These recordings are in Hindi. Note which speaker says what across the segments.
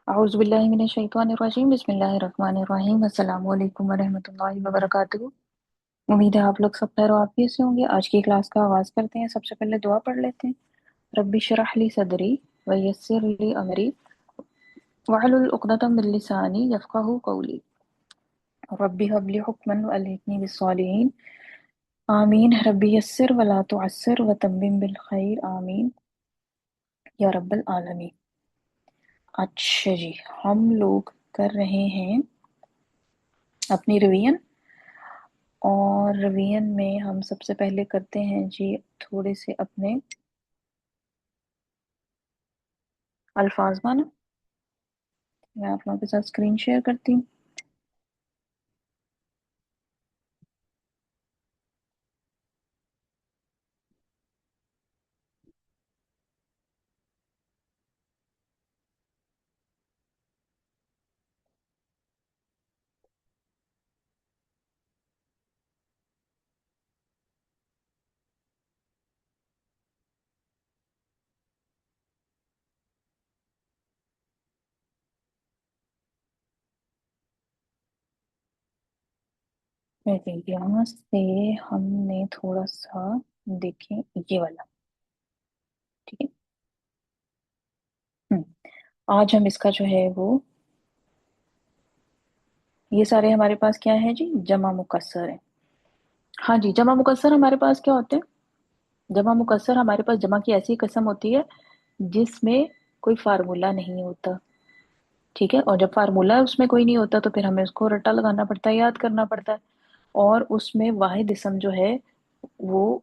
Speaker 1: औज़ुबिल्लाहि मिनश्शैतानिर्रजीम बिस्मिल्लाहिर्रहमानिर्रहीम अस्सलामु अलैकुम वरहमतुल्लाहि वबरकातुहू। उम्मीद है आप लोग सब खैर वाफियत से होंगे। आज की क्लास का आगाज़ करते हैं। सबसे पहले दुआ पढ़ लेते हैं। रब्बि इश्रह ली सदरी व यस्सिर ली अमरी वहलुल उक़दतम मिन लिसानी यफ़क़हू क़ौली। रब्बि हब ली हुक्मन व अलहिक़नी बिस्सॉलिहीन। आमीन। रब्बि यस्सिर व ला तुअस्सिर व तम्मिम बिल खैर। आमीन या रब्बल आलमीन। अच्छा जी, हम लोग कर रहे हैं अपनी रिवीजन। और रिवीजन में हम सबसे पहले करते हैं जी थोड़े से अपने अल्फाज माना। मैं आप लोगों के साथ स्क्रीन शेयर करती हूँ। देखिए यहाँ से हमने थोड़ा सा देखें ये वाला, ठीक है। आज हम इसका जो है वो, ये सारे हमारे पास क्या है जी, जमा मुकस्सर है। हाँ जी, जमा मुकस्सर हमारे पास क्या होते हैं? जमा मुकस्सर हमारे पास जमा की ऐसी कसम होती है जिसमें कोई फार्मूला नहीं होता, ठीक है। और जब फार्मूला उसमें कोई नहीं होता तो फिर हमें उसको रट्टा लगाना पड़ता है, याद करना पड़ता है। और उसमें वाहिद इसम जो है वो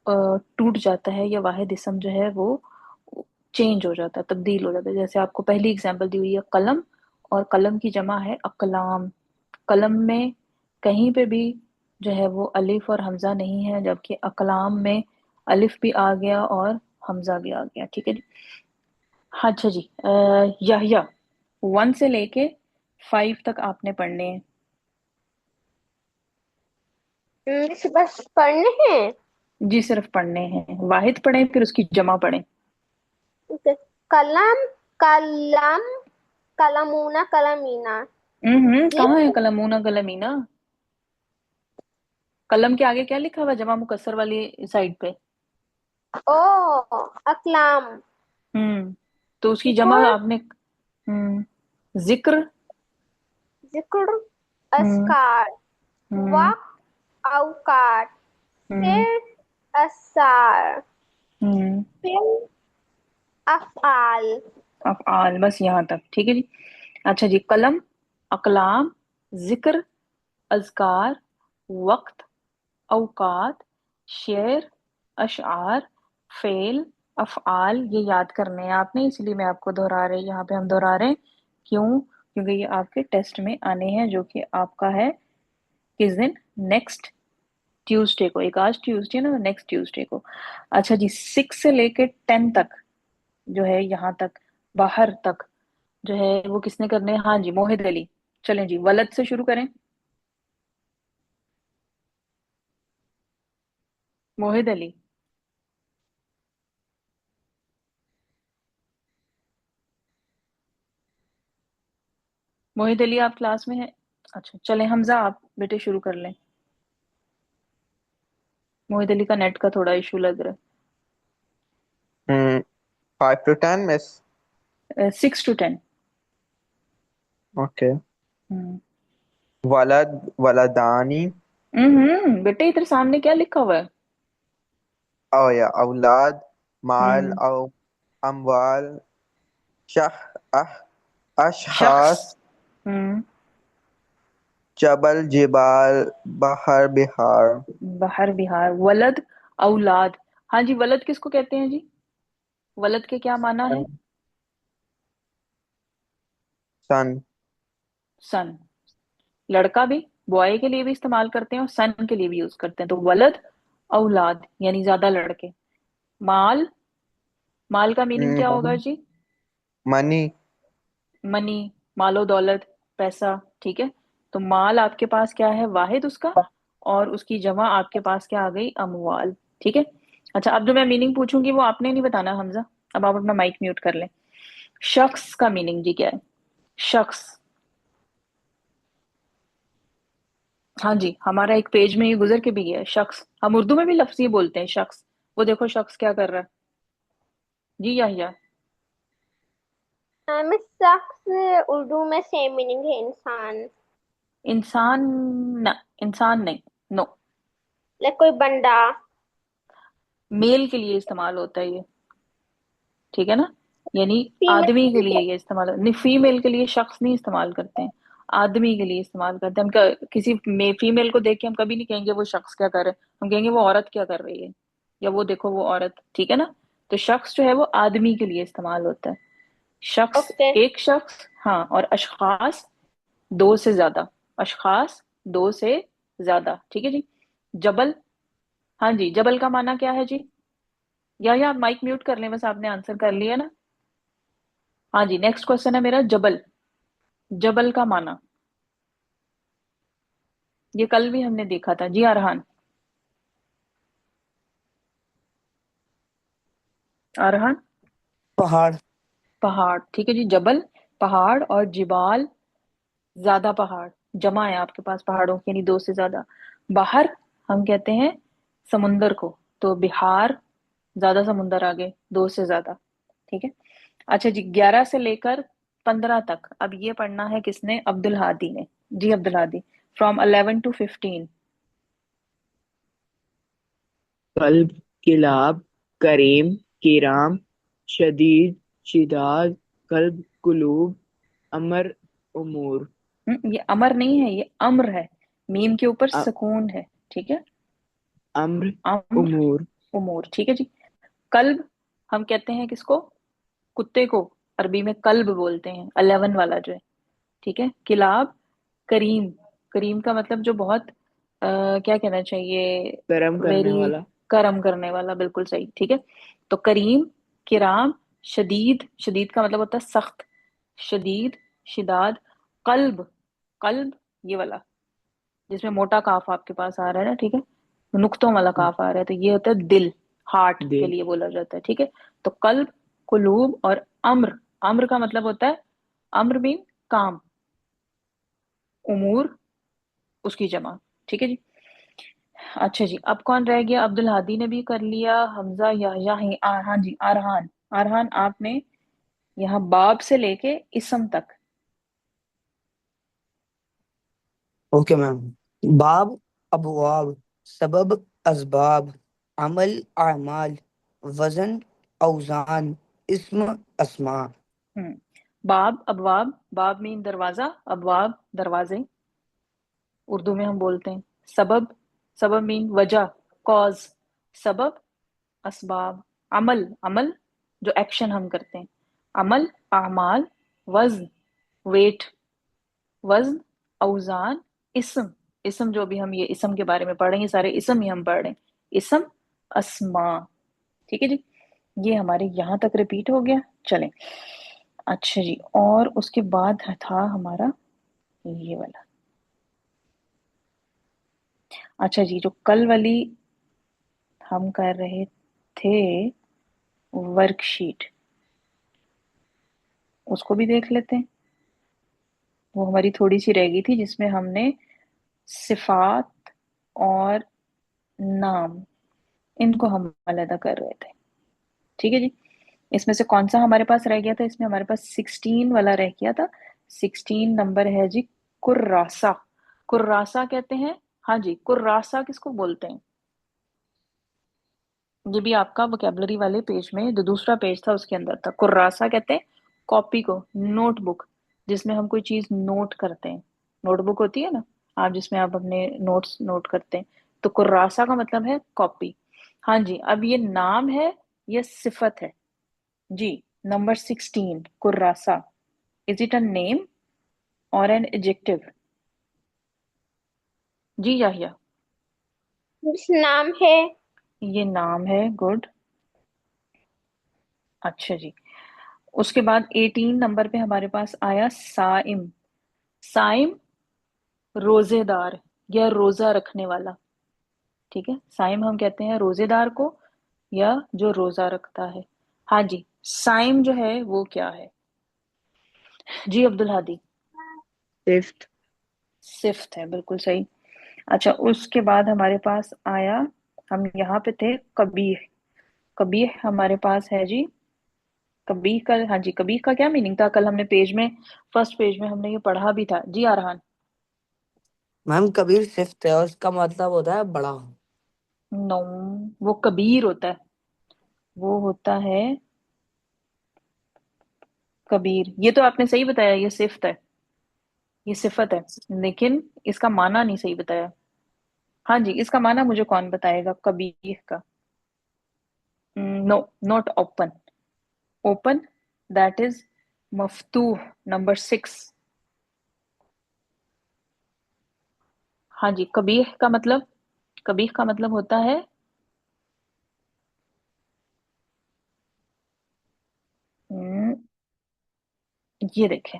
Speaker 1: टूट जाता है, या वाहिद इसम जो है वो चेंज हो जाता है, तब्दील हो जाता है। जैसे आपको पहली एग्जांपल दी हुई है कलम, और कलम की जमा है अकलाम। कलम में कहीं पे भी जो है वो अलिफ और हमजा नहीं है, जबकि अकलाम में अलिफ भी आ गया और हमजा भी आ गया, ठीक है जी। हाँ, अच्छा जी, यह 1 से लेके 5 तक आपने पढ़ने हैं।
Speaker 2: बस पढ़ने हैं।
Speaker 1: जी सिर्फ पढ़ने हैं। वाहिद पढ़ें फिर उसकी जमा पढ़ें।
Speaker 2: ओके। कलम, कलम, कलमूना, कलमीना। ये
Speaker 1: कहाँ है कलमूना कलमीना? कलम के आगे क्या लिखा हुआ है जमा मुकस्सर वाली साइड पे?
Speaker 2: ओ, अकलाम।
Speaker 1: तो उसकी जमा
Speaker 2: जिकुर,
Speaker 1: आपने, जिक्र।
Speaker 2: जिक्र,
Speaker 1: हम्म
Speaker 2: अस्कार,
Speaker 1: हम्म
Speaker 2: वक्त, औकात,
Speaker 1: हम्म
Speaker 2: फिर असार,
Speaker 1: हम्म
Speaker 2: फिर अफआल।
Speaker 1: अफ़आल, बस यहाँ तक, ठीक है जी। अच्छा जी, कलम, अकलाम, जिक्र, अज़कार, वक्त, औकात, शेर, अशआर, फेल, अफ़आल, ये याद करने हैं आपने, इसलिए मैं आपको दोहरा रही, यहाँ पे हम दोहरा रहे हैं। क्यों? क्योंकि ये आपके टेस्ट में आने हैं, जो कि आपका है किस दिन? नेक्स्ट ट्यूसडे को। एक आज ट्यूसडे ना, नेक्स्ट ट्यूसडे को। अच्छा जी, 6 से लेके 10 तक जो है, यहाँ तक बाहर तक जो है वो किसने करने हैं? हाँ जी, मोहित अली। चलें जी, वलद से शुरू करें। मोहित अली, मोहित अली आप क्लास में हैं? अच्छा चलें, हमजा आप बेटे शुरू कर लें। मोहित अली का नेट का थोड़ा इशू लग रहा
Speaker 3: 5 to 10, miss.
Speaker 1: है। 6 to 10।
Speaker 3: Okay.
Speaker 1: Hmm
Speaker 3: Walad, waladani.
Speaker 1: बेटे इधर सामने क्या लिखा हुआ है?
Speaker 3: Oh yeah, अवलाद, माल,
Speaker 1: हम्म
Speaker 3: औ अमवाल, शह, अह,
Speaker 1: शख्स।
Speaker 3: अशखास,
Speaker 1: हम्म
Speaker 3: जबल, जिबाल, बहर, बिहार,
Speaker 1: बाहर बिहार, वलद, औलाद। हाँ जी, वलद किसको कहते हैं जी? वलद के क्या माना है?
Speaker 3: सन, सन,
Speaker 1: सन। लड़का भी, बॉय के लिए भी इस्तेमाल करते हैं और सन के लिए भी यूज करते हैं। तो वलद, औलाद यानी ज्यादा लड़के। माल, माल का मीनिंग क्या होगा
Speaker 3: मनी,
Speaker 1: जी?
Speaker 3: मनी,
Speaker 1: मनी, मालो दौलत, पैसा, ठीक है। तो माल आपके पास क्या है? वाहिद उसका, और उसकी जमा आपके पास क्या आ गई? अमवाल, ठीक है। अच्छा, अब जो मैं मीनिंग पूछूंगी वो आपने नहीं बताना हमजा। अब आप अपना माइक म्यूट कर लें। शख्स का मीनिंग जी क्या है? शख्स। हाँ जी, हमारा एक पेज में ये गुजर के भी गया है, शख्स। हम उर्दू में भी लफ्ज ये बोलते हैं, शख्स। वो देखो शख्स क्या कर रहा है। जी या
Speaker 2: मिस शख्स उर्दू में सेम मीनिंग है इंसान।
Speaker 1: इंसान। न, इंसान नहीं। नो।
Speaker 2: लाइक कोई बंदा।
Speaker 1: मेल के लिए इस्तेमाल होता है ये, ठीक है ना। यानी आदमी के
Speaker 2: फीमेल।
Speaker 1: लिए ये इस्तेमाल नहीं, फीमेल के लिए शख्स नहीं इस्तेमाल करते हैं। आदमी के लिए इस्तेमाल करते हैं हम। किसी फीमेल को देख के हम कभी नहीं कहेंगे वो शख्स क्या कर रहा है, हम कहेंगे वो औरत क्या कर रही है, या वो देखो वो औरत, ठीक है ना। तो शख्स जो है वो आदमी के लिए इस्तेमाल होता है। शख्स,
Speaker 2: ओके।
Speaker 1: एक शख्स, हाँ। और अशखास, दो से ज्यादा। अशखास, दो से ज्यादा, ठीक है जी। जबल, हाँ जी, जबल का माना क्या है जी। या आप माइक म्यूट कर लें, बस आपने आंसर कर लिया ना। हाँ जी, नेक्स्ट क्वेश्चन है मेरा, जबल। जबल का माना, ये कल भी हमने देखा था जी, अरहान। अरहान।
Speaker 4: पहाड़।
Speaker 1: पहाड़, ठीक है जी। जबल पहाड़, और जिबाल ज्यादा पहाड़, जमा है आपके पास पहाड़ों की, यानी दो से ज्यादा। बाहर, हम कहते हैं समुंदर को, तो बिहार, ज्यादा समुंदर आगे, दो से ज्यादा, ठीक है। अच्छा जी, 11 से लेकर 15 तक, अब ये पढ़ना है किसने, अब्दुल हादी ने। जी अब्दुल हादी, फ्रॉम 11 to 15।
Speaker 4: कल्ब, किलाब, करीम, किराम, शदीद, शिदाद, कल्ब, कुलूब, अमर, उमूर।
Speaker 1: ये अमर नहीं है, ये अम्र है। मीम के ऊपर
Speaker 4: अ-
Speaker 1: सुकून है, ठीक है।
Speaker 4: अम्र,
Speaker 1: अम्र,
Speaker 4: उमूर।
Speaker 1: उमूर, ठीक है जी। कल्ब, हम कहते हैं किसको, कुत्ते को। अरबी में कल्ब बोलते हैं, 11 वाला जो है, ठीक है। किलाब, करीम। करीम का मतलब जो बहुत क्या कहना चाहिए,
Speaker 4: कर्म करने
Speaker 1: वेरी
Speaker 4: वाला।
Speaker 1: करम करने वाला, बिल्कुल सही, ठीक है। तो करीम, किराम, शदीद। शदीद का मतलब होता है सख्त। शदीद, शिदाद। कल्ब, कल्ब ये वाला जिसमें मोटा काफ आपके पास आ रहा है ना, ठीक है, नुक्तों वाला काफ आ रहा है, तो ये होता है दिल, हार्ट के
Speaker 4: दिल।
Speaker 1: लिए बोला जाता है, ठीक है। तो कल्ब, कुलूब और अम्र। अम्र का मतलब होता है, अम्र मीन काम, उमूर उसकी जमा, ठीक है जी। अच्छा जी, अब कौन रह गया, अब्दुल हादी ने भी कर लिया, हमजा, या हाँ जी, अरहान। अरहान, आपने यहाँ बाब से लेके इसम तक।
Speaker 4: Okay ma'am. बाब, अबवाब, सबब, असबाब, अमल, अमाल, वजन, औजान, इस्म, अस्मा।
Speaker 1: हम्म। बाब, अबवाब, बाब मीन दरवाजा, अबवाब दरवाजे, उर्दू में हम बोलते हैं। सबब, सबब मीन वजह, कॉज। सबब, असबाब। अमल, अमल जो एक्शन हम करते हैं, अमल, अमाल। वज़न, वेट, वज़न, औजान। इसम, इसम जो भी हम ये इसम के बारे में पढ़ रहे हैं, ये सारे इसम ही हम पढ़ रहे हैं। इसम, अस्मा, ठीक है जी। ये हमारे यहाँ तक रिपीट हो गया, चलें। अच्छा जी, और उसके बाद था हमारा ये वाला। अच्छा जी, जो कल वाली हम कर रहे थे वर्कशीट, उसको भी देख लेते हैं। वो हमारी थोड़ी सी रह गई थी, जिसमें हमने सिफात और नाम, इनको हम अलग कर रहे थे, ठीक है जी। इसमें से कौन सा हमारे पास रह गया था, इसमें हमारे पास 16 वाला रह गया था। 16 नंबर है जी, कुर्रासा। कुर्रासा कहते हैं, हाँ जी, कुर्रासा किसको बोलते हैं। ये भी आपका वोकेबलरी वाले पेज में, जो दूसरा पेज था उसके अंदर था। कुर्रासा कहते हैं कॉपी को, नोटबुक, जिसमें हम कोई चीज नोट करते हैं। नोटबुक होती है ना, आप जिसमें आप अपने नोट्स नोट करते हैं। तो कुर्रासा का मतलब है कॉपी। हाँ जी, अब ये नाम है, ये सिफत है जी। नंबर 16, कुर्रासा, is it a name or an adjective. जी याहिया।
Speaker 2: जिस नाम है।
Speaker 1: ये नाम है, गुड। अच्छा जी, उसके बाद 18 नंबर पे हमारे पास आया साइम। साइम, रोजेदार या रोजा रखने वाला, ठीक है। साइम हम कहते हैं रोजेदार को, या जो रोजा रखता है। हाँ जी, साइम जो है वो क्या है। जी अब्दुल हादी।
Speaker 3: फिफ्थ।
Speaker 1: सिफ्थ है, बिल्कुल सही। अच्छा, उसके बाद हमारे पास आया, हम यहाँ पे थे, कबीह। कबीह हमारे पास है जी। कबीह का, हाँ जी, कबीह का क्या मीनिंग था? कल हमने पेज में, फर्स्ट पेज में हमने ये पढ़ा भी था जी। आरहान।
Speaker 4: मैम कबीर सिफ्त है और इसका मतलब होता है बड़ा।
Speaker 1: नो, वो कबीर होता है, वो होता है कबीर। ये तो आपने सही बताया, ये सिफ्त है, ये सिफत है, लेकिन इसका माना नहीं सही बताया। हाँ जी, इसका माना मुझे कौन बताएगा कबीह का? No, not open. Open, that is मफतूह, नंबर 6। हाँ जी, कबीह का मतलब, कबीह का मतलब होता है, हम्म, ये देखें,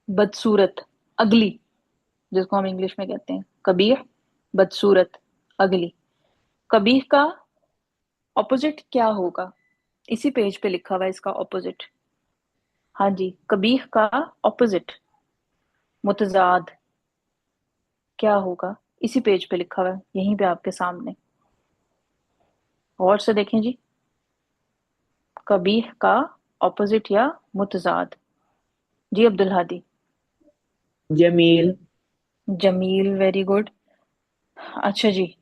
Speaker 1: बदसूरत, अगली, जिसको हम इंग्लिश में कहते हैं कबीह, बदसूरत, अगली। कबीह का ऑपोजिट क्या होगा? इसी पेज पे लिखा हुआ है इसका ऑपोजिट। हाँ जी, कबीह का ऑपोजिट, मुतजाद, क्या होगा? इसी पेज पे लिखा हुआ है, यहीं पे आपके सामने। गौर से देखें जी, कबीह का ऑपोजिट या मुतजाद। जी अब्दुल हादी।
Speaker 3: जमील।
Speaker 1: जमील, वेरी गुड। अच्छा जी,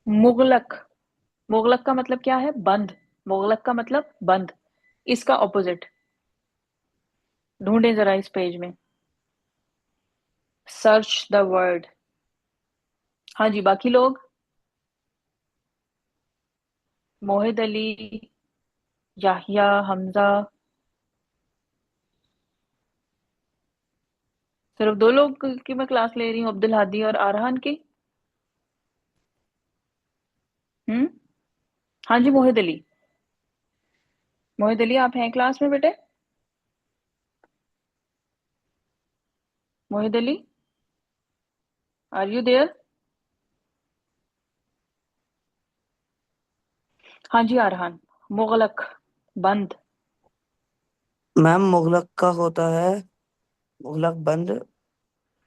Speaker 1: मुगलक। मुगलक का मतलब क्या है? बंद। मुगलक का मतलब बंद, इसका ऑपोजिट ढूंढे जरा इस पेज में, सर्च द वर्ड। हाँ जी, बाकी लोग, मोहिद अली, याहिया, हमजा, सिर्फ दो लोग की मैं क्लास ले रही हूँ, अब्दुल हादी और आरहान की। हम्म। हाँ जी, मोहिद अली। मोहिद अली, आप हैं क्लास में बेटे? Mohid Ali, are you there? हाँ जी आरहान, मुगलक, बंद।
Speaker 4: मैम मुगलक का होता है मुगलक बंद।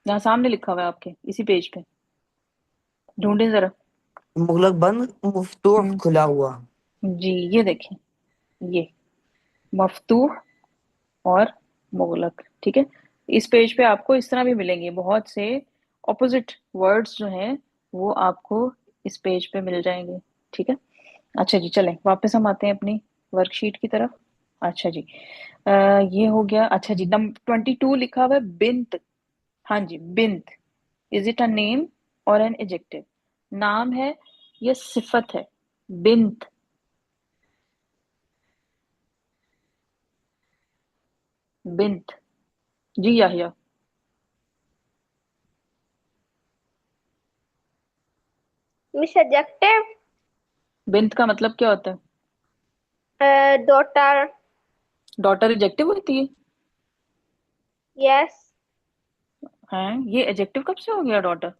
Speaker 1: यहाँ सामने लिखा हुआ है आपके, इसी पेज पे, ढूंढे जरा।
Speaker 4: मुगलक बंद, मुफ्तूह
Speaker 1: हम्म,
Speaker 4: खुला हुआ।
Speaker 1: जी, ये देखें, ये मफतूह और मुगलक, ठीक है। इस पेज पे आपको इस तरह भी मिलेंगे बहुत से ऑपोजिट वर्ड्स जो हैं, वो आपको इस पेज पे मिल जाएंगे, ठीक है। अच्छा जी, चलें वापस हम आते हैं अपनी वर्कशीट की तरफ। अच्छा जी, ये हो गया। अच्छा जी, नंबर 22 लिखा हुआ है बिंत। हाँ जी, बिंत, is it a name or an adjective? नाम है या सिफत है? बिंत, बिंत। जी याहिया।
Speaker 2: Miss adjective.
Speaker 1: बिंत का मतलब क्या होता है?
Speaker 2: डॉटर।
Speaker 1: डॉटर एडजेक्टिव होती है?
Speaker 2: यस।
Speaker 1: है, ये एडजेक्टिव कब से हो गया डॉटर?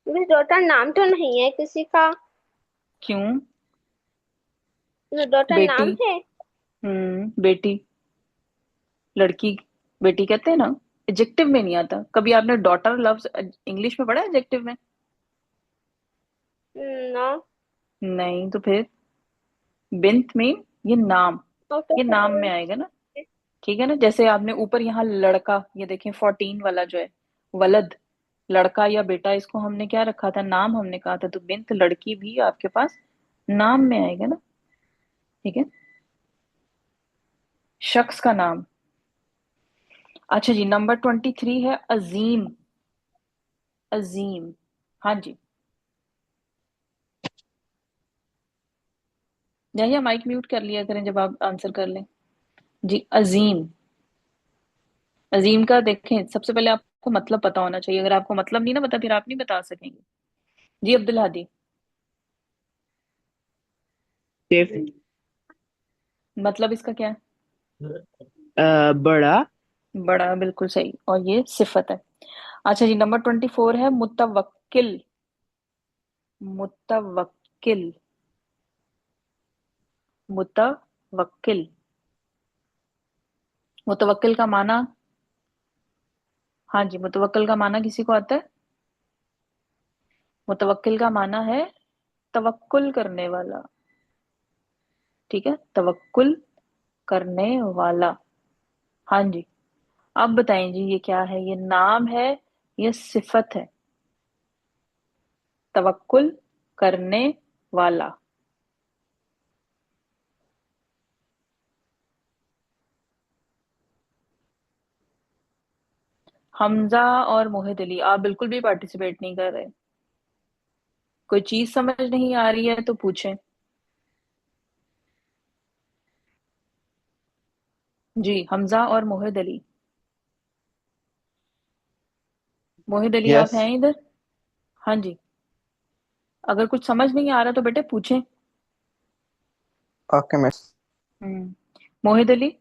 Speaker 2: मिस डॉटर नाम तो नहीं है किसी का।
Speaker 1: क्यों?
Speaker 2: डॉटर
Speaker 1: बेटी,
Speaker 2: नाम है।
Speaker 1: बेटी, लड़की, बेटी कहते हैं ना, एडजेक्टिव में नहीं आता। कभी आपने डॉटर लफ्ज इंग्लिश में पढ़ा है एडजेक्टिव में?
Speaker 2: नो।
Speaker 1: नहीं तो फिर बिंत में, ये नाम,
Speaker 2: आउट ऑफ
Speaker 1: ये नाम में आएगा ना, ठीक है ना। जैसे आपने ऊपर यहाँ लड़का, ये देखें 14 वाला जो है, वलद, लड़का या बेटा, इसको हमने क्या रखा था? नाम हमने कहा था। तो बिंत, लड़की भी आपके पास नाम में आएगा ना, ठीक है, शख्स का नाम। अच्छा जी, नंबर 23 है अजीम। अजीम, हाँ जी, या माइक म्यूट कर लिया करें जब आप आंसर कर लें। जी अजीम। अजीम का देखें, सबसे पहले आपको मतलब पता होना चाहिए। अगर आपको मतलब नहीं ना पता, फिर आप नहीं बता सकेंगे। जी अब्दुल हादी।
Speaker 3: फिफ्थ।
Speaker 1: मतलब इसका क्या है?
Speaker 3: बड़ा।
Speaker 1: बड़ा, बिल्कुल सही, और ये सिफत है। अच्छा जी, नंबर 24 है मुतवक्किल। मुतवक्किल, मुतवक्किल। मुतवक्किल का माना, हाँ जी, मुतवक्किल का माना किसी को आता है? मुतवक्किल का माना है तवक्कुल करने वाला। ठीक है, तवक्कुल करने वाला। हाँ जी। अब बताएं जी, ये क्या है? ये नाम है, ये सिफत है? तवक्कुल करने वाला। हमजा और मोहित अली, आप बिल्कुल भी पार्टिसिपेट नहीं कर रहे। कोई चीज समझ नहीं आ रही है तो पूछें। जी, हमजा और मोहित अली। मोहित अली, आप हैं
Speaker 5: यस।
Speaker 1: इधर? हाँ जी। अगर कुछ समझ नहीं आ रहा तो बेटे पूछें।
Speaker 5: Okay miss.
Speaker 1: Hmm. Mohit Ali,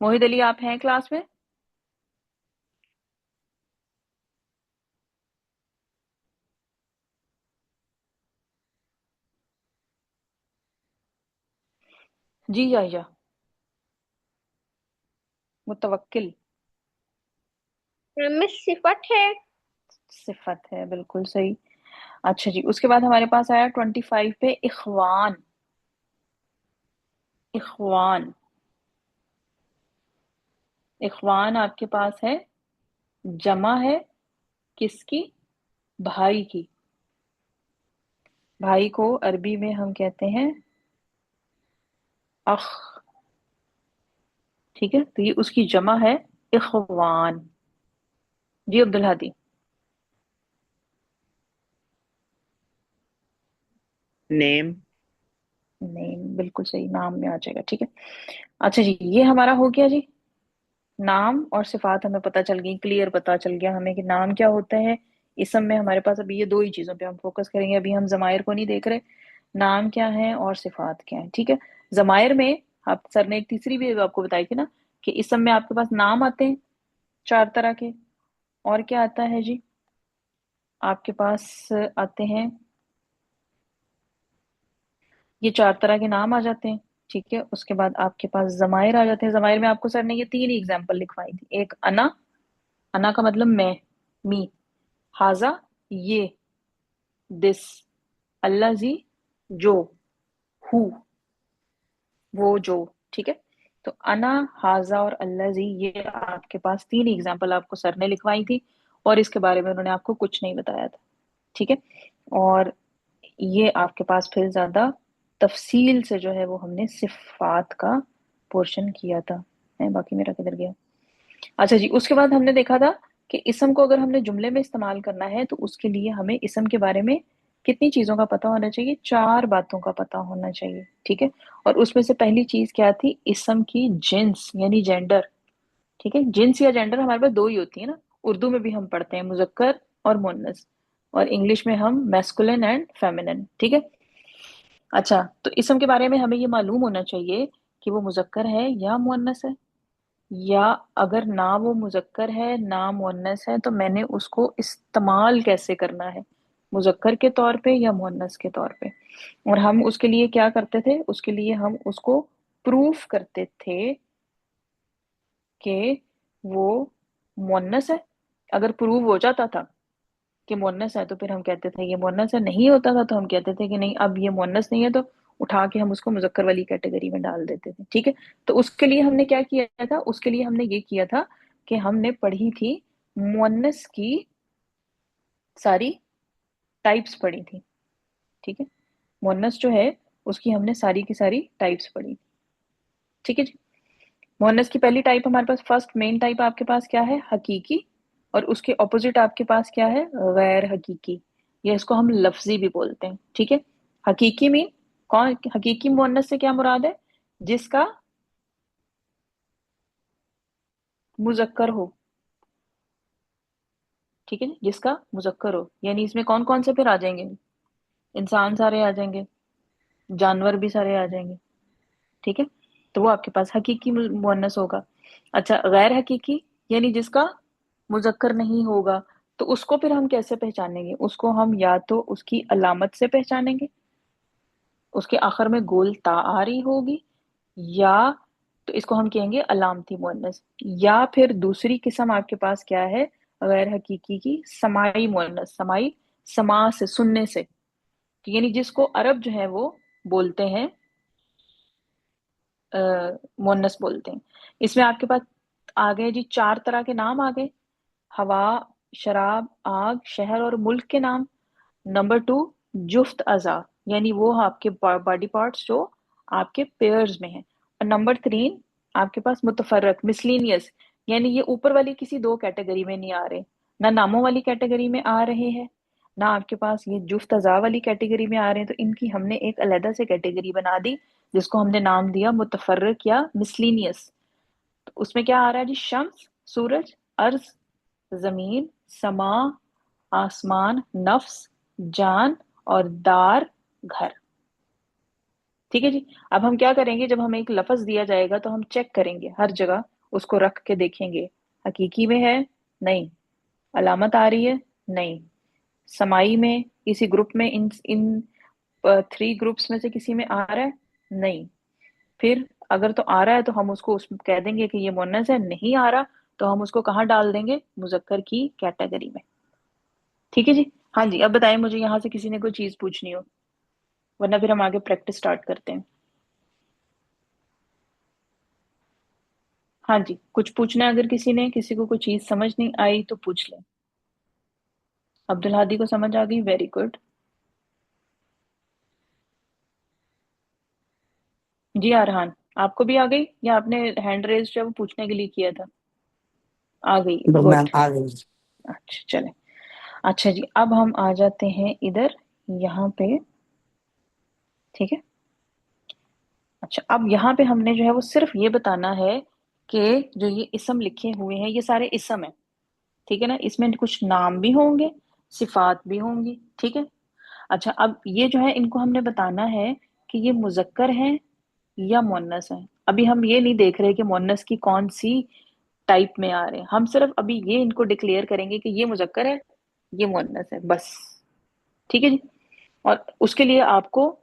Speaker 1: Mohit Ali आप हैं क्लास में? जी या मुतवक्किल
Speaker 2: मिस सिफत है।
Speaker 1: सिफत है, बिल्कुल सही। अच्छा जी, उसके बाद हमारे पास आया 25 पे इखवान। इखवान, इखवान आपके पास है, जमा है किसकी? भाई की। भाई को अरबी में हम कहते हैं अख। ठीक है, तो ये उसकी जमा है इखवान। जी अब्दुल हादी।
Speaker 3: नेम।
Speaker 1: नहीं, बिल्कुल सही, नाम में आ जाएगा। ठीक है। अच्छा जी, ये हमारा हो गया जी। नाम और सिफात हमें पता चल गई, क्लियर पता चल गया हमें कि नाम क्या होता है। इसम में हमारे पास अभी ये दो ही चीजों पे हम फोकस करेंगे, अभी हम जमायर को नहीं देख रहे। नाम क्या है और सिफात क्या है। ठीक है। जमायर में आप सर ने एक तीसरी भी आपको बताई थी ना, कि इसम में आपके पास नाम आते हैं चार तरह के, और क्या आता है जी? आपके पास आते हैं, ये चार तरह के नाम आ जाते हैं। ठीक है, उसके बाद आपके पास जमायर आ जाते हैं। जमायर में आपको सर ने ये तीन एग्जाम्पल लिखवाई थी। एक अना, अना का मतलब मैं, मी। हाजा, ये, दिस। अल्लाजी, जो, हु, वो जो। ठीक है। तो अना, हाजा और अल्लाजी, ये आपके पास तीन एग्जाम्पल आपको सर ने लिखवाई थी, और इसके बारे में उन्होंने आपको कुछ नहीं बताया था। ठीक है। और ये आपके पास फिर ज्यादा तफसील से जो है वो हमने सिफात का पोर्शन किया था। बाकी मेरा किधर गया? अच्छा जी, उसके बाद हमने देखा था कि इसम को अगर हमने जुमले में इस्तेमाल करना है तो उसके लिए हमें इसम के बारे में कितनी चीजों का पता होना चाहिए? चार बातों का पता होना चाहिए। ठीक है। और उसमें से पहली चीज क्या थी? इसम की जिन्स यानी जेंडर। ठीक है, जिन्स या जेंडर हमारे पास दो ही होती है ना। उर्दू में भी हम पढ़ते हैं मुजक्कर और मुन्नस, और इंग्लिश में हम मैस्कुलिन एंड फेमिनिन। ठीक है। अच्छा, तो इसम के बारे में हमें ये मालूम होना चाहिए कि वो मुजक्कर है या मुअन्नस है, या अगर ना वो मुजक्कर है ना मुअन्नस है तो मैंने उसको इस्तेमाल कैसे करना है, मुजक्कर के तौर पे या मुअन्नस के तौर पे। और हम उसके लिए क्या करते थे? उसके लिए हम उसको प्रूफ करते थे कि वो मुअन्नस है। अगर प्रूव हो जाता था कि मुअन्नस है तो फिर हम कहते थे ये मुअन्नस है, नहीं होता था तो हम कहते थे कि नहीं, अब ये मुअन्नस नहीं है, तो उठा के हम उसको मुजक्कर वाली कैटेगरी में डाल देते थे। ठीक है। तो उसके लिए हमने क्या किया था? उसके लिए हमने ये किया था कि हमने पढ़ी थी मुअन्नस की सारी टाइप्स पढ़ी थी। ठीक है, मुअन्नस जो है उसकी हमने सारी की सारी टाइप्स पढ़ी। ठीक है जी। मुअन्नस की पहली टाइप हमारे पास, फर्स्ट मेन टाइप आपके पास क्या है? हकीकी। और उसके ऑपोजिट आपके पास क्या है? गैर हकीकी, या इसको हम लफ्जी भी बोलते हैं। ठीक है। हकीकी में कौन, हकीकी मुअन्नस से क्या मुराद है? जिसका मुजक्कर हो। ठीक है, जिसका मुजक्कर हो, यानी इसमें कौन कौन से फिर आ जाएंगे? इंसान सारे आ जाएंगे, जानवर भी सारे आ जाएंगे। ठीक है, तो वो आपके पास हकीकी मुअन्नस होगा। अच्छा, गैर हकीकी यानी जिसका मुजक्कर नहीं होगा, तो उसको फिर हम कैसे पहचानेंगे? उसको हम या तो उसकी अलामत से पहचानेंगे, उसके आखिर में गोल ता आ रही होगी, या तो इसको हम कहेंगे अलामती मुअन्नस, या फिर दूसरी किस्म आपके पास क्या है गैर हकीकी की, समाई मुअन्नस। समाई समा से, सुनने से, यानी जिसको अरब जो है वो बोलते हैं मुअन्नस बोलते हैं। इसमें आपके पास आ गए जी 4 तरह के नाम आ गए, हवा, शराब, आग, शहर और मुल्क के नाम। नंबर 2 जुफ्त अज़ा, यानी वो आपके बॉडी पार्ट्स जो आपके पेयर्स में हैं। और नंबर 3 आपके पास मुतफर्रक मिसलिनियस, यानी ये ऊपर वाली किसी दो कैटेगरी में नहीं आ रहे, ना नामों वाली कैटेगरी में आ रहे हैं, ना आपके पास ये जुफ्त अज़ा वाली कैटेगरी में आ रहे हैं। तो इनकी हमने एक अलहदा से कैटेगरी बना दी, जिसको हमने नाम दिया मुतफर्रक या मिसलिनियस। तो उसमें क्या आ रहा है जी, शम्स सूरज, अर्ज जमीन, समा आसमान, नफ्स जान, और दार घर। ठीक है जी। अब हम क्या करेंगे, जब हमें एक लफ्ज दिया जाएगा तो हम चेक करेंगे हर जगह, उसको रख के देखेंगे हकीकी में है, नहीं, अलामत आ रही है, नहीं, समाई में किसी ग्रुप में, इन इन 3 ग्रुप्स में से किसी में आ रहा है, नहीं, फिर अगर तो आ रहा है तो हम उसको उसमें कह देंगे कि ये मुन्नस है, नहीं आ रहा तो हम उसको कहाँ डाल देंगे, मुजक्कर की कैटेगरी में। ठीक है जी। हाँ जी, अब बताएं मुझे यहाँ से किसी ने कोई चीज पूछनी हो, वरना फिर हम आगे प्रैक्टिस स्टार्ट करते हैं। हाँ जी, कुछ पूछना है, अगर किसी ने, किसी को कोई चीज समझ नहीं आई तो पूछ ले। अब्दुल हादी को समझ आ गई, वेरी गुड। जी अरहान, आपको भी आ गई, या आपने हैंड रेज जो है वो पूछने के लिए किया था? आ गई,
Speaker 4: मैम
Speaker 1: गुड।
Speaker 4: आ गई।
Speaker 1: अच्छा चले। अच्छा जी, अब हम आ जाते हैं इधर, यहाँ पे। ठीक है। अच्छा, अब यहाँ पे हमने जो है वो सिर्फ ये बताना है कि जो ये इसम लिखे हुए हैं ये सारे इसम है। ठीक है ना, इसमें कुछ नाम भी होंगे, सिफात भी होंगी। ठीक है। अच्छा, अब ये जो है इनको हमने बताना है कि ये मुजक्कर हैं या मुअन्नस हैं। अभी हम ये नहीं देख रहे कि मुअन्नस की कौन सी टाइप में आ रहे हैं, हम सिर्फ अभी ये इनको डिक्लेयर करेंगे कि ये मुजक्कर है, ये मुअन्नस है, बस। ठीक है जी। और उसके लिए आपको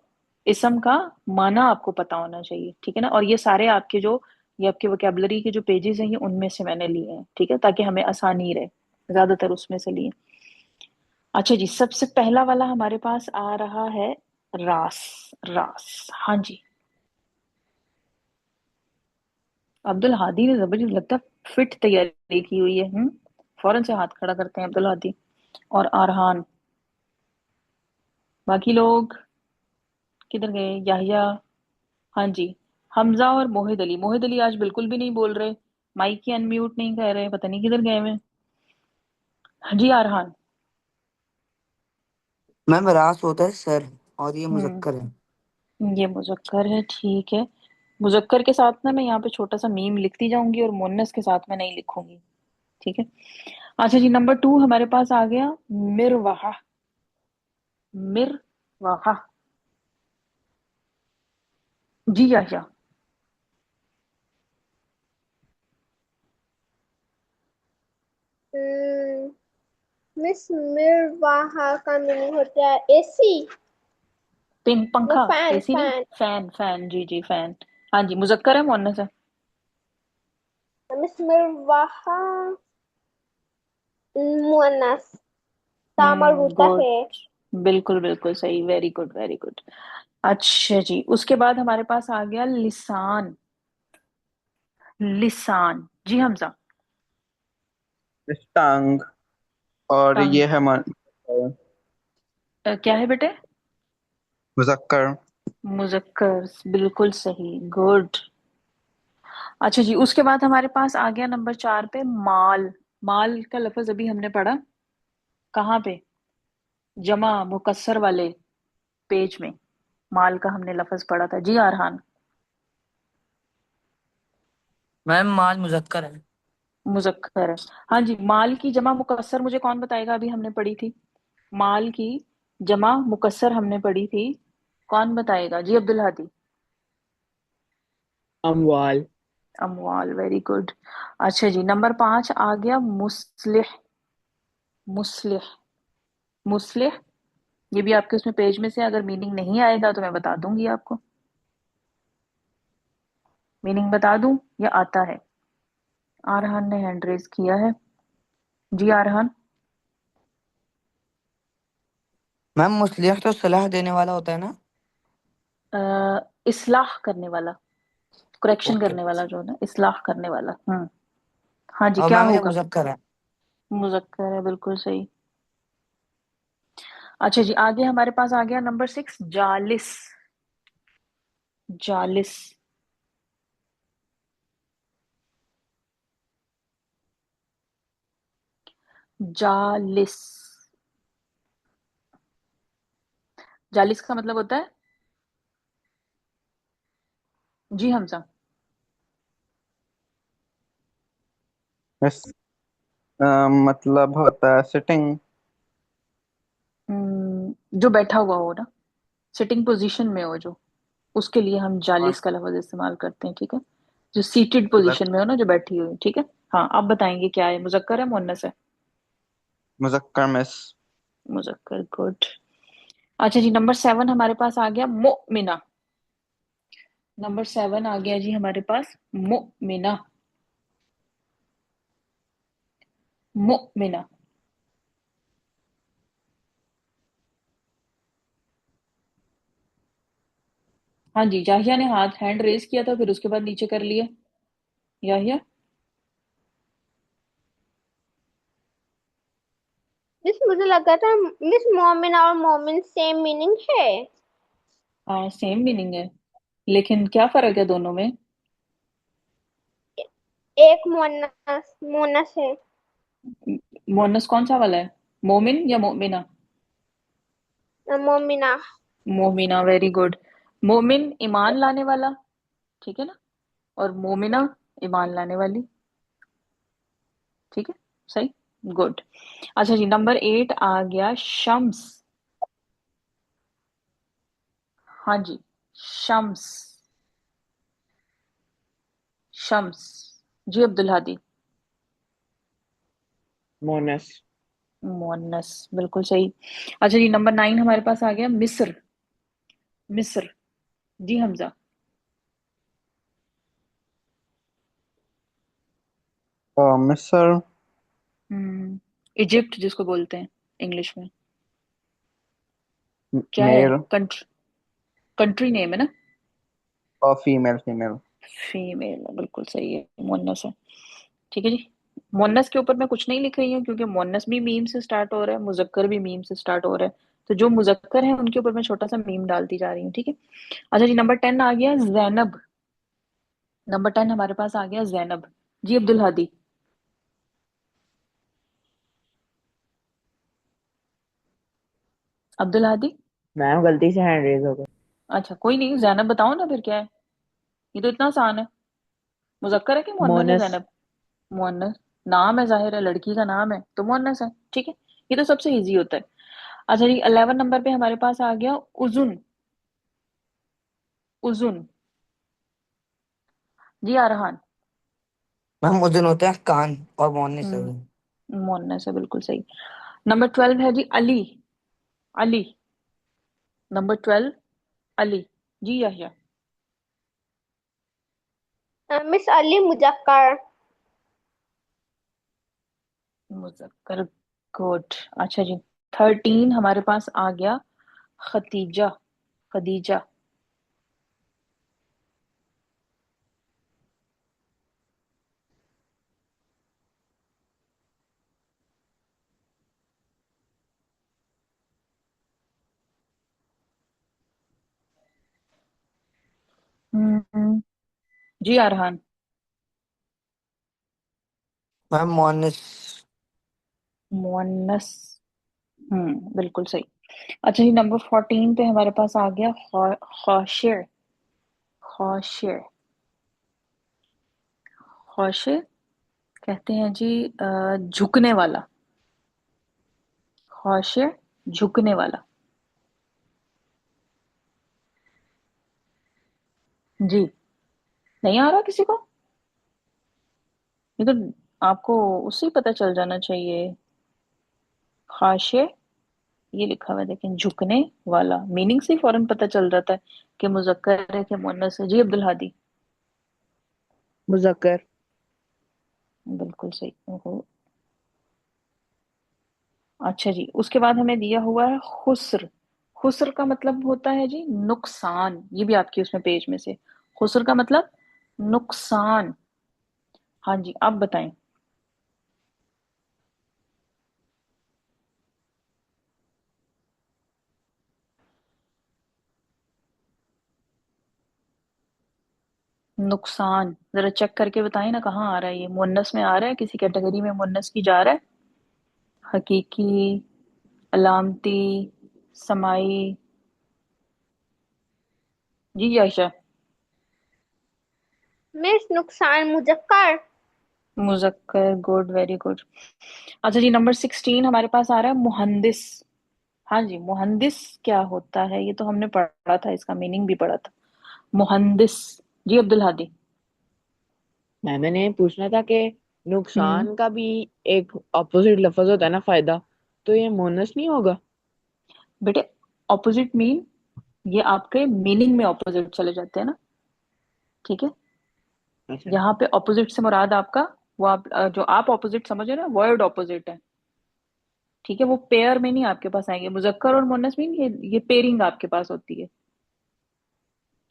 Speaker 1: इसम का माना आपको पता होना चाहिए। ठीक है ना, और ये सारे आपके जो, ये आपके वोकेबलरी के जो पेजेस हैं ये उनमें से मैंने लिए हैं। ठीक है, ताकि हमें आसानी रहे, ज्यादातर उसमें से लिए। अच्छा जी, सबसे पहला वाला हमारे पास आ रहा है रास। रास, हाँ जी। अब्दुल हादी ने जबरदस्त, लगता है फिट तैयारी की हुई है। फौरन से हाथ खड़ा करते हैं अब्दुल हादी और आरहान। बाकी लोग किधर गए, याहिया, हाँ जी। हमजा और मोहिद अली, मोहिद अली आज बिल्कुल भी नहीं बोल रहे, माइक की अनम्यूट नहीं कर रहे, पता नहीं किधर गए हुए। हाँ जी आरहान।
Speaker 4: मैम रास होता है सर, और ये
Speaker 1: हम्म,
Speaker 4: मुजक्कर है।
Speaker 1: ये मुजक्कर है, ठीक है। मुजक्कर के साथ ना मैं यहाँ पे छोटा सा मीम लिखती जाऊंगी, और मुन्नस के साथ मैं नहीं लिखूंगी। ठीक है। अच्छा जी, नंबर 2 हमारे पास आ गया मिरवाहा। मिरवाहा, जी याहिया।
Speaker 2: मिस मिर्वाहा का मीनिंग होता है एसी
Speaker 1: पिंक
Speaker 2: या
Speaker 1: पंखा,
Speaker 2: फैन
Speaker 1: एसी नहीं,
Speaker 2: फैन।
Speaker 1: फैन, फैन, जी जी फैन। हाँ जी, मुजक्कर है मुअन्नस है?
Speaker 2: मिस मिर्वाहा मुअन्नस, ता मरबूता
Speaker 1: गुड,
Speaker 2: है।
Speaker 1: बिल्कुल बिल्कुल सही, वेरी गुड वेरी गुड। अच्छा जी, उसके बाद हमारे पास आ गया लिसान। लिसान, जी हमजा।
Speaker 5: टांग। और
Speaker 1: टंग,
Speaker 5: ये है
Speaker 1: क्या है बेटे?
Speaker 5: मुजक्कर।
Speaker 1: मुजक्कर, बिल्कुल सही, गुड। अच्छा जी, उसके बाद हमारे पास आ गया नंबर 4 पे माल। माल का लफ्ज अभी हमने पढ़ा, कहाँ पे, जमा मुकस्सर वाले पेज में माल का हमने लफ्ज पढ़ा था। जी अरहान।
Speaker 4: मैम माल मुजक्कर है।
Speaker 1: मुजक्कर है, हाँ जी। माल की जमा मुकस्सर मुझे कौन बताएगा, अभी हमने पढ़ी थी माल की जमा मुकस्सर, हमने पढ़ी थी, कौन बताएगा जी? अब्दुल हादी।
Speaker 3: अमवाल।
Speaker 1: अमवाल, वेरी गुड। अच्छा जी, नंबर 5 आ गया मुस्लिह। मुस्लिह, मुस्लिह ये भी आपके उसमें पेज में से अगर मीनिंग नहीं आएगा तो मैं बता दूंगी आपको। मीनिंग बता दूं या आता है? आरहान ने हैंड रेज किया है। जी आरहान।
Speaker 4: मैम मुस्लिह तो सलाह देने वाला होता है ना?
Speaker 1: इस्लाह करने वाला, करेक्शन
Speaker 4: ओके।
Speaker 1: करने वाला जो है ना, इस्लाह करने वाला। हाँ जी,
Speaker 4: और
Speaker 1: क्या
Speaker 4: मैम ये
Speaker 1: होगा?
Speaker 4: मुज़क्कर है।
Speaker 1: मुज़क्कर है, बिल्कुल सही। अच्छा जी, आगे हमारे पास आ गया नंबर 6, जालिस। जालिस। जालिस। जालिस का मतलब होता है? जी हमजा।
Speaker 5: यस। मतलब होता है सिटिंग।
Speaker 1: जो बैठा हुआ हो ना, सिटिंग पोजीशन में हो जो, उसके लिए हम जालिस का लफ्ज इस्तेमाल करते हैं, ठीक है? जो सीटेड पोजीशन में हो ना, जो बैठी हुई, ठीक है। हाँ, आप बताएंगे क्या है, मुजक्कर है मुन्नस है?
Speaker 5: मुज़क्कर मिस।
Speaker 1: मुजक्कर, गुड। अच्छा जी, नंबर 7 हमारे पास आ गया, मोमिना। नंबर 7 आ गया जी हमारे पास, मोमिना। मोमिना। हाँ जी, याहिया ने हाथ हैंड रेज किया था, फिर उसके बाद नीचे कर लिया। याहिया।
Speaker 2: मिस मुझे लगा था मिस मोमिन और मोमिन सेम मीनिंग है।
Speaker 1: हाँ, सेम मीनिंग है, लेकिन क्या फर्क है दोनों में?
Speaker 2: एक मोनस मोनस है।
Speaker 1: मोनस कौन सा वाला है, मोमिन या मोमिना?
Speaker 2: मोमिना।
Speaker 1: मोमिना, वेरी गुड। मोमिन ईमान लाने वाला, ठीक है ना, और मोमिना ईमान लाने वाली, ठीक है, सही, गुड। अच्छा जी, नंबर 8 आ गया, शम्स। हाँ जी, शम्स। शम्स। जी अब्दुल हादी।
Speaker 3: मोनस।
Speaker 1: मोनस, बिल्कुल सही। अच्छा जी, नंबर 9 हमारे पास आ गया, मिस्र। मिस्र। जी हमजा।
Speaker 5: मिस्र।
Speaker 1: इजिप्ट जिसको बोलते हैं इंग्लिश में, क्या है?
Speaker 5: मेल
Speaker 1: कंट्री, कंट्री नेम है ना?
Speaker 5: और फीमेल फीमेल।
Speaker 1: फीमेल, बिल्कुल सही है, मोनस है। ठीक है जी। मोनस के ऊपर मैं कुछ नहीं लिख रही हूँ, क्योंकि मोनस भी मीम से स्टार्ट हो रहा है, मुजक्कर भी मीम से स्टार्ट हो रहा है। तो जो मुजक्कर है उनके ऊपर मैं छोटा सा मीम डालती जा रही हूँ, ठीक है। अच्छा जी, नंबर 10 आ गया, जैनब। नंबर 10 हमारे पास आ गया, जैनब। जी अब्दुल हादी। अब्दुल हादी।
Speaker 3: मैम गलती से हैंड रेज हो गया।
Speaker 1: अच्छा कोई नहीं, जैनब बताओ ना फिर क्या है, ये तो इतना आसान है। मुजक्कर है कि मुअन्नस है
Speaker 3: मोनस।
Speaker 1: जैनब? मुअन्नस। नाम है, जाहिर है लड़की का नाम है तो मुअन्नस है, ठीक है। ये तो सबसे इजी होता है। अच्छा जी, 11 नंबर पे हमारे पास आ गया, उजुन। उजुन। जी अरहान।
Speaker 4: मैम मुझे होते हैं कान और मोहन से।
Speaker 1: हम्म, मुअन्नस है, बिल्कुल सही। नंबर 12 है जी, अली। अली। नंबर 12, अली। जी याहिया।
Speaker 2: मिस अली मुजक्कर।
Speaker 1: मुजक्कर, गुड। अच्छा जी, 13 हमारे पास आ गया, खतीजा। खदीजा। हम्म, जी अरहान।
Speaker 4: मैम मोहन।
Speaker 1: मुअन्नस। बिल्कुल सही। अच्छा जी, नंबर 14 पे हमारे पास आ गया, खौशिर। खौशिर। खौशिर कहते हैं जी, झुकने वाला। खौशिर, झुकने वाला। जी। नहीं आ रहा किसी को? ये तो आपको उससे ही पता चल जाना चाहिए। खाशिर, ये लिखा हुआ है देखें, झुकने वाला। मीनिंग से फौरन पता चल जाता है कि मुजक्कर है कि मुन्नस है। जी अब्दुल हादी।
Speaker 3: मुजक्कर।
Speaker 1: बिल्कुल सही। ओहो। अच्छा जी, उसके बाद हमें दिया हुआ है खुस्र। खुस्र का मतलब होता है जी नुकसान। ये भी आपके उसमें पेज में से, खुस्र का मतलब नुकसान। हाँ जी, आप बताएं। नुकसान जरा चेक करके बताएं ना, कहाँ आ रहा है ये? मुन्नस में आ रहा है? किसी कैटेगरी में मुन्नस की जा रहा है? हकीकी, अलामती, समाई? जी आयशा।
Speaker 2: मिस नुकसान मुजक्कर।
Speaker 1: मुजक्कर, गुड, वेरी गुड। अच्छा जी, नंबर 16 हमारे पास आ रहा है मुहंदिस। हाँ जी, मुहंदिस क्या होता है? ये तो हमने पढ़ा था, इसका मीनिंग भी पढ़ा था। मुहंदिस। जी अब्दुल हादी।
Speaker 3: मैंने पूछना था कि
Speaker 1: हम्म।
Speaker 3: नुकसान का भी एक ऑपोजिट लफ्ज होता है ना, फायदा। तो ये मोनस नहीं होगा?
Speaker 1: बेटे, ऑपोजिट मीन, ये आपके मीनिंग में ऑपोजिट चले जाते हैं ना। ठीक है।
Speaker 3: अच्छा।
Speaker 1: यहाँ पे ऑपोजिट से मुराद आपका, वो आप जो आप ऑपोजिट समझ रहे हो ना, वर्ड ऑपोजिट है। ठीक है, वो पेयर में नहीं आपके पास आएंगे। मुजक्कर और मुन्नस मीन ये पेयरिंग आपके पास होती है।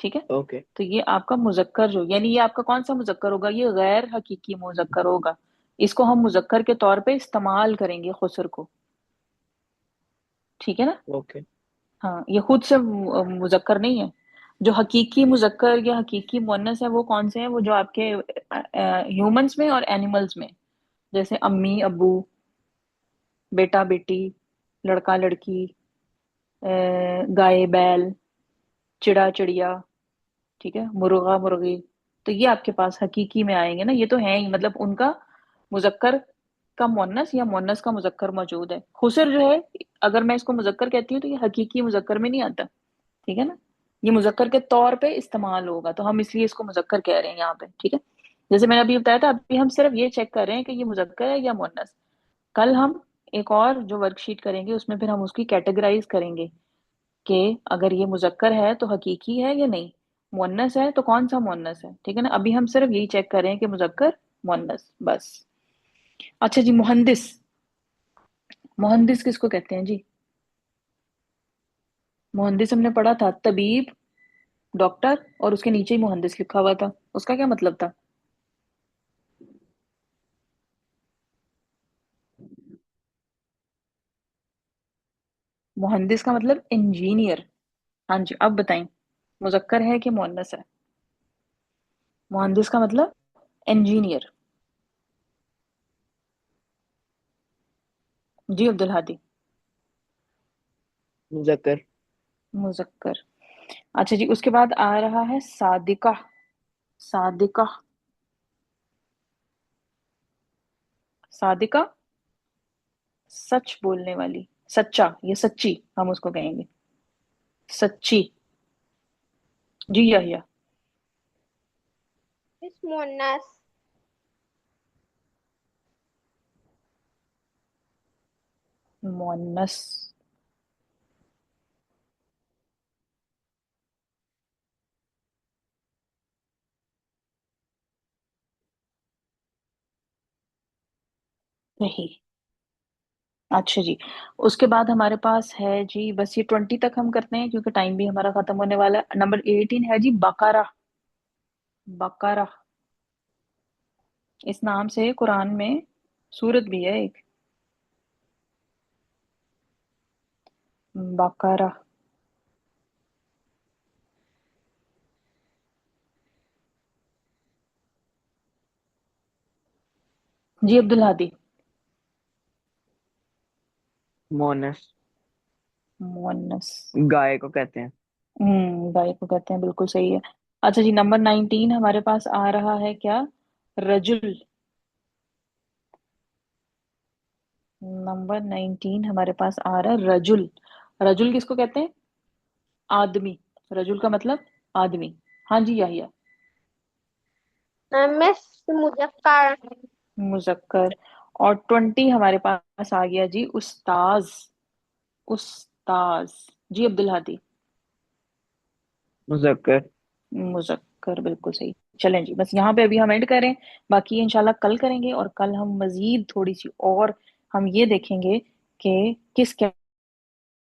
Speaker 1: ठीक है।
Speaker 3: ओके।
Speaker 1: तो ये आपका मुजक्कर जो, यानी ये आपका कौन सा मुजक्कर होगा? ये गैर हकीकी मुजक्कर होगा। इसको हम मुजक्कर के तौर पे इस्तेमाल करेंगे खुसर को। ठीक है ना।
Speaker 3: ओके।
Speaker 1: हाँ, ये खुद से मुजक्कर नहीं है। जो हकीकी मुजक्कर या हकीकी मुअन्नस है वो कौन से हैं? वो जो आपके ह्यूमंस में और एनिमल्स में, जैसे अम्मी अब्बू, बेटा बेटी, लड़का लड़की, गाय बैल, चिड़ा चिड़िया। ठीक है, मुर्गा मुर्गी। तो ये आपके पास हकीकी में आएंगे ना, ये तो है ही, मतलब उनका मुजक्कर का मुअन्नस या मुअन्नस का मुजक्कर मौजूद है। खुसर जो है, अगर मैं इसको मुजक्कर कहती हूँ तो ये हकीकी मुजक्कर में नहीं आता। ठीक है ना। ये मुजक्कर के तौर पे इस्तेमाल होगा, तो हम इसलिए इसको मुजक्कर कह रहे हैं यहाँ पे। ठीक है। जैसे मैंने अभी बताया था, अभी हम सिर्फ ये चेक कर रहे हैं कि ये मुजक्कर है या मुअन्नस। कल हम एक और जो वर्कशीट करेंगे उसमें फिर हम उसकी कैटेगराइज करेंगे कि अगर ये मुजक्कर है तो हकीकी है या नहीं, मुअन्नस है तो कौन सा मुअन्नस है। ठीक है ना। अभी हम सिर्फ यही चेक कर रहे हैं कि मुजक्कर मुअन्नस बस। अच्छा जी, मुहंदिस। मुहंदिस किसको कहते हैं जी? मुहंदिस हमने पढ़ा था, तबीब, डॉक्टर, और उसके नीचे ही मुहंदिस लिखा हुआ था। उसका क्या मतलब था? मुहंदिस का मतलब इंजीनियर। हाँ जी, अब बताएं, मुजक्कर है कि मुअन्नस है? मुहंदिस का मतलब इंजीनियर। जी अब्दुल हादी।
Speaker 3: मुजक्कर।
Speaker 1: मुजक्कर। अच्छा जी, उसके बाद आ रहा है सादिका। सादिका। सादिका, सच बोलने वाली, सच्चा, ये सच्ची हम उसको कहेंगे, सच्ची। जी या
Speaker 2: मिस मुन्नस।
Speaker 1: मुअन्नस। नहीं। अच्छा जी, उसके बाद हमारे पास है जी, बस ये 20 तक हम करते हैं क्योंकि टाइम भी हमारा खत्म होने वाला है। नंबर 18 है जी बकारा। बकारा, इस नाम से कुरान में सूरत भी है एक, बकारा। जी अब्दुल हादी।
Speaker 3: मोनस।
Speaker 1: मुअन्नस।
Speaker 3: गाय को कहते हैं।
Speaker 1: गाय को कहते हैं, बिल्कुल सही है। अच्छा जी, नंबर 19 हमारे पास आ रहा है क्या? रजुल। नंबर 19 हमारे पास आ रहा है रजुल। रजुल किसको कहते हैं? आदमी। रजुल का मतलब आदमी। हाँ जी याहिया।
Speaker 2: मिस मुजक्कर।
Speaker 1: मुजक्कर। और 20 हमारे पास आ गया जी उस्ताज। उस्ताज जी, अब्दुल हादी।
Speaker 3: मुजक्कर।
Speaker 1: मुजक्कर, बिल्कुल सही। चलें जी, बस यहाँ पे अभी हम एंड करें, बाकी इंशाल्लाह कल करेंगे, और कल हम मजीद थोड़ी सी और हम ये देखेंगे कि किस क्या